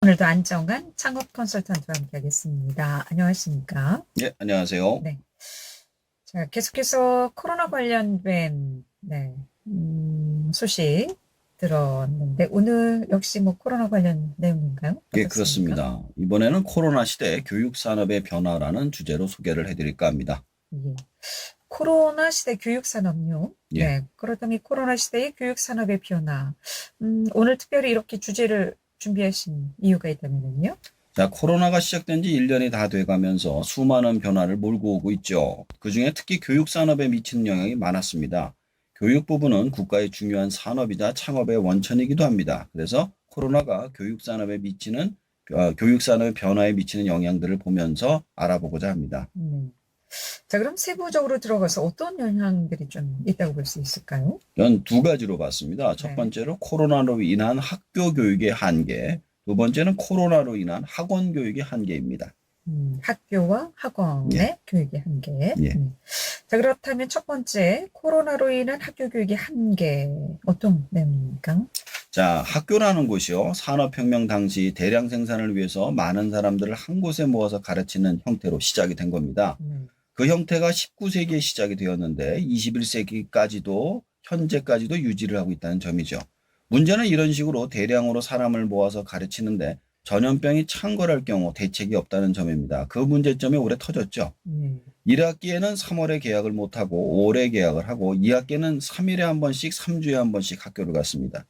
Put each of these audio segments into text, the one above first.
오늘도 안정환 창업 컨설턴트와 함께하겠습니다. 안녕하십니까? 네, 안녕하세요. 네. 자, 계속해서 코로나 관련된 소식 들었는데 오늘 역시 뭐 코로나 관련 내용인가요? 예, 어떻습니까? 그렇습니다. 이번에는 코로나 시대 교육산업의 변화라는 주제로 소개를 해드릴까 합니다. 예. 코로나 시대 교육산업요. 예. 네. 그렇다면 코로나 시대의 교육산업의 변화. 오늘 특별히 이렇게 주제를 준비하신 이유가 있다면요? 자, 코로나가 시작된 지 1년이 다 돼가면서 수많은 변화를 몰고 오고 있죠. 그중에 특히 교육산업에 미치는 영향이 많았습니다. 교육 부분은 국가의 중요한 산업이자 창업의 원천이기도 합니다. 그래서 코로나가 교육산업의 변화에 미치는 영향들을 보면서 알아보고자 합니다. 자, 그럼 세부적으로 들어가서 어떤 영향들이 좀 있다고 볼 수 있을까요? 전 두 가지로 봤습니다. 첫 네. 번째로 코로나로 인한 학교 교육의 한계, 두 번째는 코로나로 인한 학원 교육의 한계입니다. 학교와 학원의 예, 교육의 한계. 예. 자, 그렇다면 첫 번째, 코로나로 인한 학교 교육의 한계, 어떤 내용입니까? 자, 학교라는 곳이요. 산업혁명 당시 대량 생산을 위해서 많은 사람들을 한 곳에 모아서 가르치는 형태로 시작이 된 겁니다. 그 형태가 19세기에 시작이 되었는데 21세기까지도 현재까지도 유지를 하고 있다는 점이죠. 문제는 이런 식으로 대량으로 사람을 모아서 가르치는데 전염병이 창궐할 경우 대책이 없다는 점입니다. 그 문제점이 올해 터졌죠. 1학기에는 3월에 개학을 못하고 5월에 개학을 하고 2학기에는 3일에 한 번씩 3주에 한 번씩 학교를 갔습니다.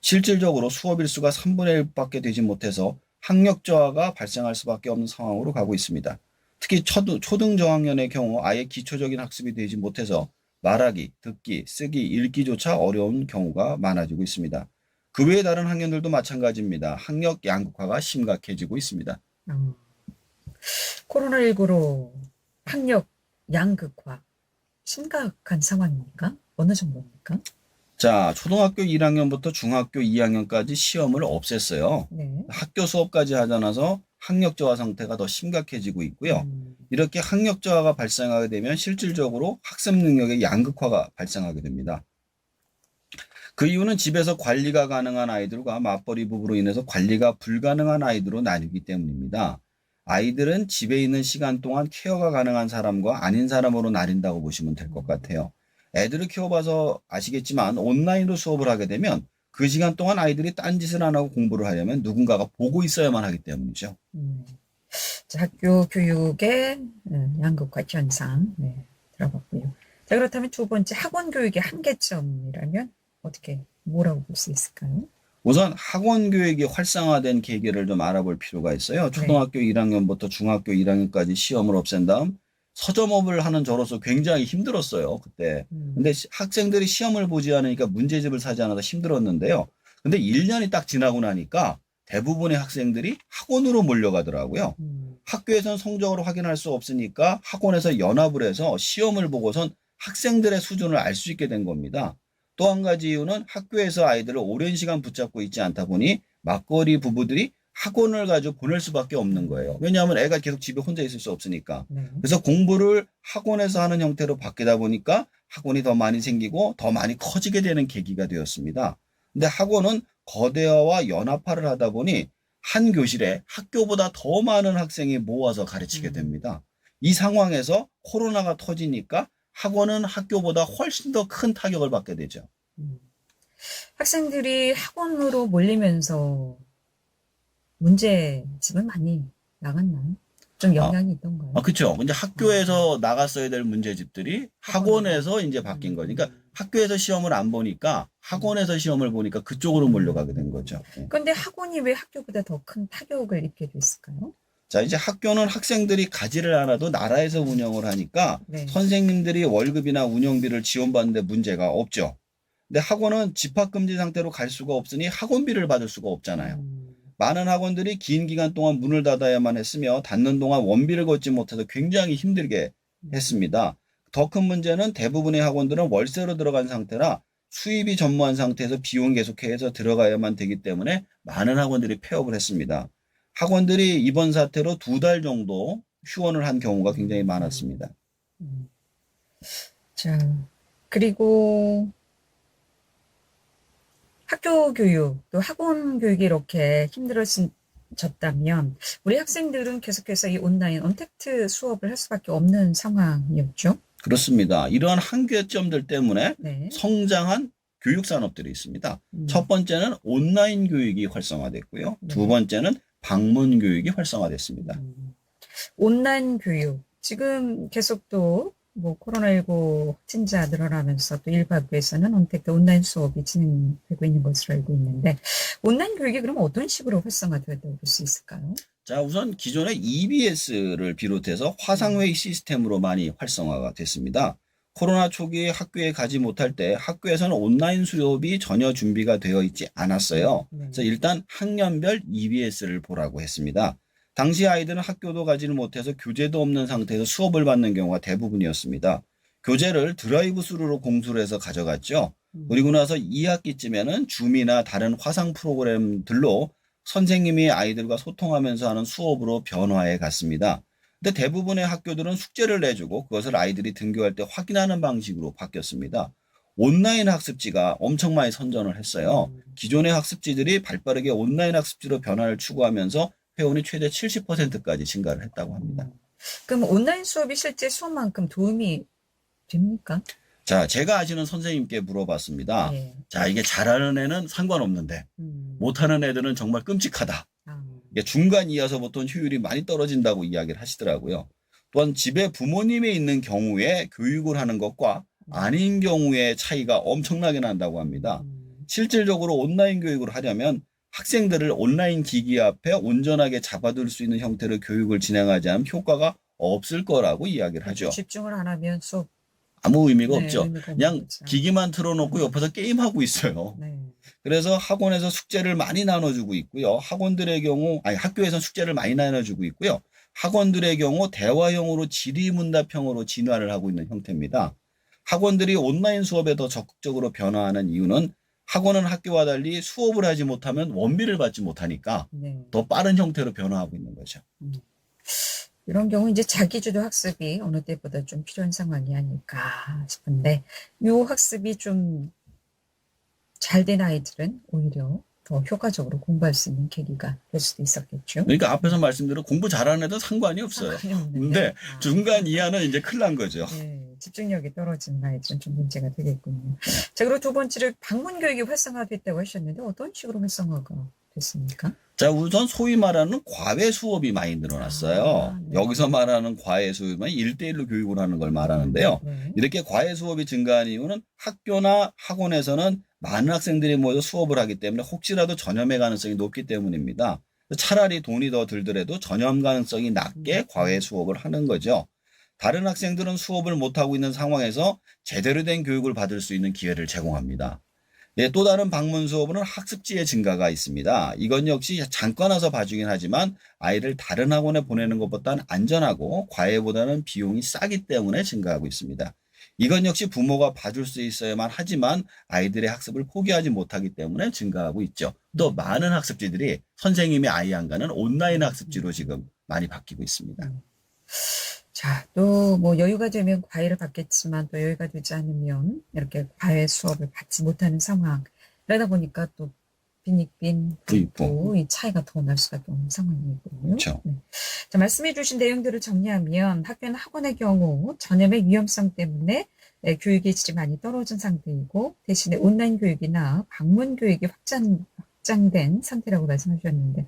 실질적으로 수업 일수가 3분의 1밖에 되지 못해서 학력 저하가 발생할 수밖에 없는 상황으로 가고 있습니다. 특히 초등 저학년의 경우 아예 기초적인 학습이 되지 못해서 말하기, 듣기, 쓰기, 읽기조차 어려운 경우가 많아지고 있습니다. 그 외에 다른 학년들도 마찬가지입니다. 학력 양극화가 심각해지고 있습니다. 어, 코로나19로 학력 양극화, 심각한 상황입니까? 어느 정도입니까? 자, 초등학교 1학년부터 중학교 2학년까지 시험을 없앴어요. 네. 학교 수업까지 하지 않아서 학력 저하 상태가 더 심각해지고 있고요. 음, 이렇게 학력 저하가 발생하게 되면 실질적으로 학습 능력의 양극화가 발생하게 됩니다. 그 이유는 집에서 관리가 가능한 아이들과 맞벌이 부부로 인해서 관리가 불가능한 아이들로 나뉘기 때문입니다. 아이들은 집에 있는 시간 동안 케어가 가능한 사람과 아닌 사람으로 나뉜다고 보시면 될 것 같아요. 애들을 키워봐서 아시겠지만 온라인으로 수업을 하게 되면 그 시간 동안 아이들이 딴짓을 안 하고 공부를 하려면 누군가가 보고 있어야만 하기 때문이죠. 자, 학교 교육의 양극화 현상, 네, 들어봤고요. 자, 그렇다면 두 번째, 학원 교육의 한계점이라면 어떻게, 뭐라고 볼 수 있을까요? 우선 학원 교육이 활성화된 계기를 좀 알아볼 필요가 있어요. 네. 초등학교 1학년부터 중학교 1학년까지 시험을 없앤 다음 서점업을 하는 저로서 굉장히 힘들었어요, 그때. 음, 근데 학생들이 시험을 보지 않으니까 문제집을 사지 않아서 힘들었는데요. 근데 1년이 딱 지나고 나니까 대부분의 학생들이 학원으로 몰려가더라고요. 음, 학교에선 성적으로 확인할 수 없으니까 학원에서 연합을 해서 시험을 보고선 학생들의 수준을 알 수 있게 된 겁니다. 또 한 가지 이유는 학교에서 아이들을 오랜 시간 붙잡고 있지 않다 보니 맞벌이 부부들이 학원을 가지고 보낼 수밖에 없는 거예요. 왜냐하면 애가 계속 집에 혼자 있을 수 없으니까. 네. 그래서 공부를 학원에서 하는 형태로 바뀌다 보니까 학원이 더 많이 생기고 더 많이 커지게 되는 계기가 되었습니다. 근데 학원은 거대화와 연합화를 하다 보니 한 교실에 학교보다 더 많은 학생이 모아서 가르치게 음, 됩니다. 이 상황에서 코로나가 터지니까 학원은 학교보다 훨씬 더 큰 타격을 받게 되죠. 음. 학생들이 학원으로 몰리면서 문제집은 많이 나갔나요? 좀 아, 영향이 있던가요? 그쵸. 이제 아, 학교에서 나갔어야 될 문제집들이 학원으로. 학원에서 이제 바뀐 거죠. 그러니까 음, 학교에서 시험을 안 보니까 음, 학원에서 시험을 보니까 그쪽으로 몰려가게 된 음. 거죠. 예. 그런데 학원이 왜 학교보다 더 큰 타격을 입게 됐을까요? 자, 이제 학교는 학생들이 가지를 않아도 나라에서 운영을 하니까 네. 선생님들이 월급이나 운영비를 지원받는데 문제가 없죠. 근데 학원은 집합금지 상태로 갈 수가 없으니 학원비를 받을 수가 없잖아요. 음, 많은 학원들이 긴 기간 동안 문을 닫아야만 했으며 닫는 동안 원비를 걷지 못해서 굉장히 힘들게 음, 했습니다. 더 큰 문제는 대부분의 학원들은 월세로 들어간 상태라 수입이 전무한 상태에서 비용 계속해서 들어가야만 되기 때문에 많은 학원들이 폐업을 했습니다. 학원들이 이번 사태로 2달 정도 휴원을 한 경우가 굉장히 음, 많았습니다. 음. 자, 그리고 학교 교육, 또 학원 교육이 이렇게 힘들어진 졌다면 우리 학생들은 계속해서 이 온라인 언택트 수업을 할 수밖에 없는 상황이었죠. 그렇습니다. 이러한 한계점들 때문에 네. 성장한 교육 산업들이 있습니다. 첫 번째는 온라인 교육이 활성화됐고요. 네. 두 번째는 방문 교육이 활성화됐습니다. 온라인 교육. 지금 계속 또 뭐 코로나19 확진자 늘어나면서 또 일부에서는 언택트 온라인 수업이 진행되고 있는 것으로 알고 있는데 온라인 교육이 그럼 어떤 식으로 활성화되었다고 볼 수 있을까요? 자, 우선 기존의 EBS를 비롯해서 화상회의 시스템으로 많이 활성화가 됐습니다. 코로나 초기에 학교에 가지 못할 때 학교에서는 온라인 수업이 전혀 준비가 되어 있지 않았어요. 그래서 일단 학년별 EBS를 보라고 했습니다. 당시 아이들은 학교도 가지를 못해서 교재도 없는 상태에서 수업을 받는 경우가 대부분이었습니다. 교재를 드라이브 스루로 공수를 해서 가져갔죠. 그리고 나서 2학기쯤에는 줌이나 다른 화상 프로그램들로 선생님이 아이들과 소통하면서 하는 수업으로 변화해 갔습니다. 근데 대부분의 학교들은 숙제를 내주고 그것을 아이들이 등교할 때 확인하는 방식으로 바뀌었습니다. 온라인 학습지가 엄청 많이 선전을 했어요. 기존의 학습지들이 발빠르게 온라인 학습지로 변화를 추구하면서 회원이 최대 70%까지 증가를 했다고 합니다. 그럼 온라인 수업이 실제 수업만큼 도움이 됩니까? 자, 제가 아시는 선생님께 물어봤습니다. 네. 자, 이게 잘하는 애는 상관없는데 못하는 애들은 정말 끔찍하다. 이게 중간 이하서 보통 효율이 많이 떨어진다고 이야기를 하시더라고요. 또한 집에 부모님이 있는 경우에 교육을 하는 것과 아닌 경우의 차이가 엄청나게 난다고 합니다. 실질적으로 온라인 교육을 하려면 학생들을 온라인 기기 앞에 온전하게 잡아둘 수 있는 형태로 교육을 진행하지 않으면 효과가 없을 거라고 이야기를 하죠. 집중을 안 하면 수업 아무 의미가 네, 없죠. 의미가 그냥 없죠. 기기만 틀어놓고 옆에서 게임하고 있어요. 네. 그래서 학원에서 숙제를 많이 나눠주고 있고요. 학교에서 숙제를 많이 나눠주고 있고요. 학원들의 경우 대화형으로 질의문답형으로 진화를 하고 있는 형태입니다. 학원들이 온라인 수업에 더 적극적으로 변화하는 이유는 학원은 학교와 달리 수업을 하지 못하면 원비를 받지 못하니까 네. 더 빠른 형태로 변화하고 있는 거죠. 이런 경우 이제 자기주도 학습이 어느 때보다 좀 필요한 상황이 아닐까 싶은데 이 학습이 좀 잘 된 아이들은 오히려 더 효과적으로 공부할 수 있는 계기가 될 수도 있었겠죠. 그러니까 앞에서 말씀드린 공부 잘하는 애들 상관이 없어요. 근데 중간 이하는 이제 큰일 난 거죠. 네, 집중력이 떨어지는 아이들은 좀 문제가 되겠군요. 자, 그리고 두 번째로 방문 교육이 활성화됐다고 하셨는데 어떤 식으로 활성화가 됐습니까? 자, 우선 소위 말하는 과외 수업이 많이 늘어났어요. 네. 여기서 말하는 과외 수업은 1대1로 교육을 하는 걸 말하는데요. 네. 이렇게 과외 수업이 증가한 이유는 학교나 학원에서는 많은 학생들이 모여서 수업을 하기 때문에 혹시라도 전염의 가능성이 높기 때문입니다. 차라리 돈이 더 들더라도 전염 가능성이 낮게 과외 수업을 하는 거죠. 다른 학생들은 수업을 못하고 있는 상황에서 제대로 된 교육을 받을 수 있는 기회를 제공합니다. 네, 또 다른 방문 수업은 학습지의 증가가 있습니다. 이건 역시 잠깐 와서 봐주긴 하지만 아이를 다른 학원에 보내는 것보다는 안전하고 과외보다는 비용이 싸기 때문에 증가하고 있습니다. 이건 역시 부모가 봐줄 수 있어야만 하지만 아이들의 학습을 포기하지 못하기 때문에 증가하고 있죠. 또 많은 학습지들이 선생님이 아이 안 가는 온라인 학습지로 지금 많이 바뀌고 있습니다. 자, 또 뭐 여유가 되면 과외를 받겠지만 또 여유가 되지 않으면 이렇게 과외 수업을 받지 못하는 상황. 그러다 보니까 또 빈익빈 부익부 이 차이가 더 날 수밖에 없는 상황이거든요. 그렇죠. 네. 자, 말씀해 주신 내용들을 정리하면 학교나 학원의 경우 전염의 위험성 때문에 교육의 질이 많이 떨어진 상태이고 대신에 온라인 교육이나 방문 교육이 확장된 상태라고 말씀하셨는데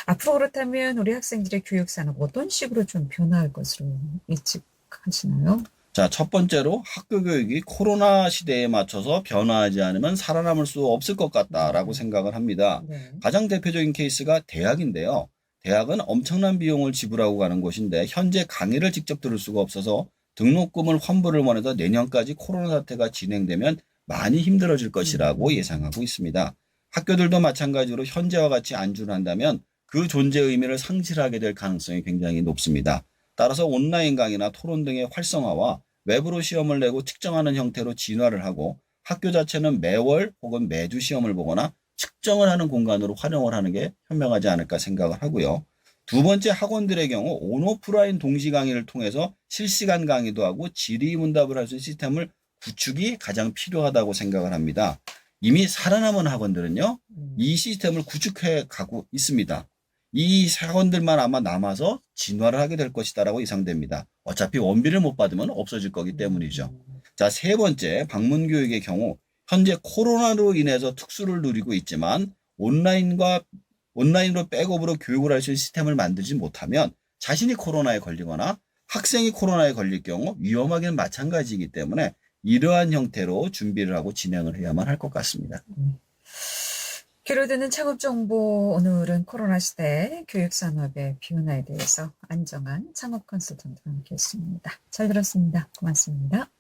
앞으로 그렇다면 우리 학생들의 교육 산업 어떤 식으로 좀 변화할 것으로 예측하시나요? 자, 첫 번째로 학교 교육이 코로나 시대에 맞춰서 변화하지 않으면 살아남을 수 없을 것 같다라고 생각을 합니다. 네. 가장 대표적인 케이스가 대학인데요. 대학은 엄청난 비용을 지불하고 가는 곳인데 현재 강의를 직접 들을 수가 없어서 등록금을 환불을 원해서 내년까지 코로나 사태가 진행되면 많이 힘들어질 것이라고 예상하고 있습니다. 학교들도 마찬가지로 현재와 같이 안주를 한다면 그 존재의 의미를 상실하게 될 가능성이 굉장히 높습니다. 따라서 온라인 강의나 토론 등의 활성화와 외부로 시험을 내고 측정하는 형태로 진화를 하고 학교 자체는 매월 혹은 매주 시험을 보거나 측정을 하는 공간으로 활용을 하는 게 현명하지 않을까 생각을 하고요. 두 번째, 학원들의 경우 온오프라인 동시 강의를 통해서 실시간 강의도 하고 질의문답을 할 수 있는 시스템을 구축이 가장 필요하다고 생각을 합니다. 이미 살아남은 학원들은요, 이 시스템을 구축해 가고 있습니다. 이 사건들만 아마 남아서 진화를 하게 될 것이다라고 예상됩니다. 어차피 원비를 못 받으면 없어질 거기 때문이죠. 자, 세 번째, 방문 교육의 경우 현재 코로나로 인해서 특수를 누리고 있지만 온라인으로 백업으로 교육을 할 수 있는 시스템을 만들지 못하면 자신이 코로나에 걸리거나 학생이 코로나에 걸릴 경우 위험하기는 마찬가지이기 때문에 이러한 형태로 준비를 하고 진행을 해야만 할 것 같습니다. 귀로 듣는 창업 정보, 오늘은 코로나 시대 교육 산업의 변화에 대해서 안정환 창업 컨설턴트와 함께했습니다. 잘 들었습니다. 고맙습니다.